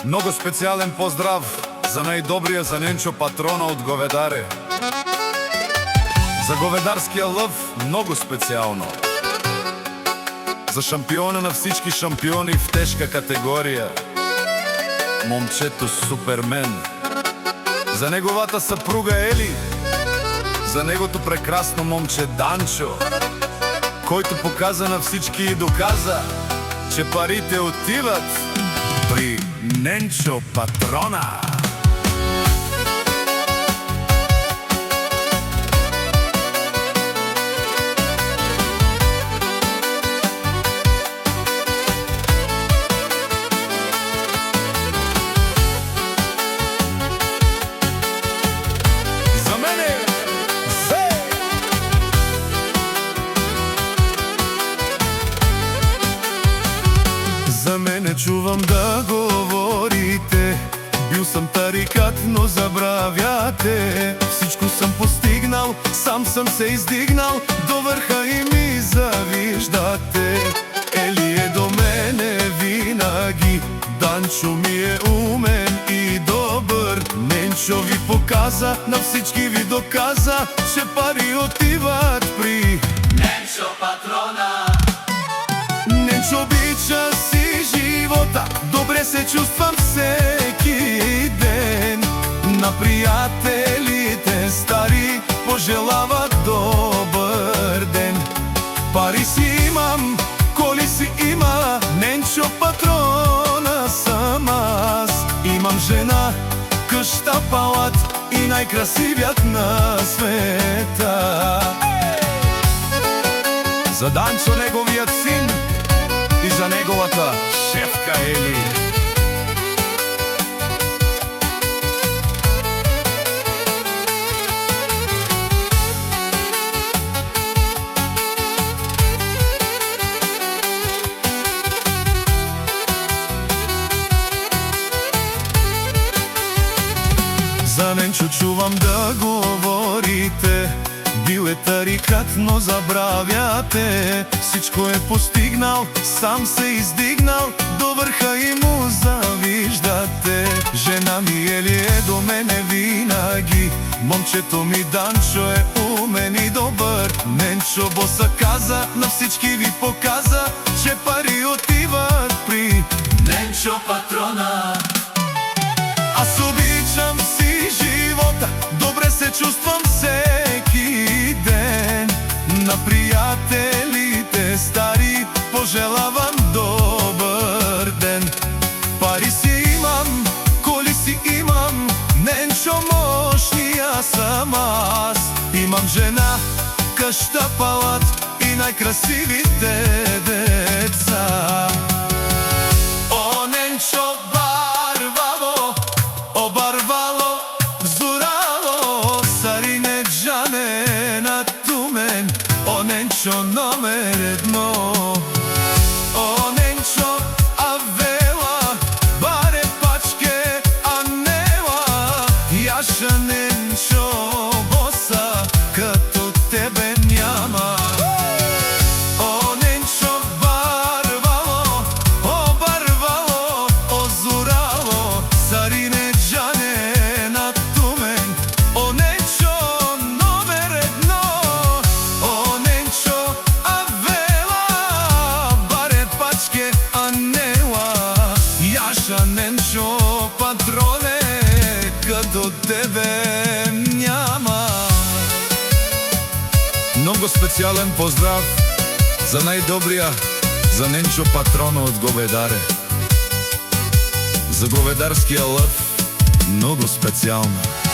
Многу специјален поздрав за најдобрија за Ненчо Патрона од Говедаре. За говедарскиот лв многу специјално. За шампиона на всички шампиони в тешка категорија, момчето Супермен. За неговата сапруга Ели, за негото прекрасно момче Данчо, којто показа на всички и доказа, че парите отиват при Ненчо Патрона. За мене чувам да говорите, бил сам тарикат, но забравяте. Всичко съм постигнал, сам съм се издигнал до върха и ми завиждате. Ели е до мене винаги, Данчо ми е умен и добър. Ненчо ви показа, на всички ви доказа, че пари отиват при Ненчо Патрона. Ненчо обича си живота, добре се чувствам всеки ден. На приятелите стари пожелава добър ден. Пари си имам, коли си има, Ненчо Патрона съм аз. Имам жена, къща, палат и най-красивият на света. За Данчо, неговият син, и за неговата шефка Ели. За Ненчо чувам да говорите, бил е тарикат, но забравяте. Всичко е постигнал, сам се издигнал до върха и му завиждате. Жена ми Ели е до мене винаги, момчето ми Данчо е умен и добър. Ненчо боса каза, на всички ви показа, че пари отиват при Ненчо Патрона. Аз обичам си живота, добре се чувствам всеки ден. На приятелите стари пожелавам добър ден. Пари си имам, коли си имам, Ненчо мощния съм аз. Имам жена, къща, палат и най-красивите деца. О, Ненчо барвало, обарвало, взорало, сарине джане на тумен. О, Ненчо номер едно. О, Ненчо авела, баре пачке анела. Яша Ненчо боса, като тебе няма. О, Ненчо барвало, обарвало, озорало, сарине джане на тумен. О, Ненчо номер едно. О, Ненчо авела, баре пачке анела. Яша Ненчо Патроне, като тебе няма. Многу специјален поздрав за најдобрија за Ненчо Патрона од Говедаре. За говедарскиот лв многу специјално.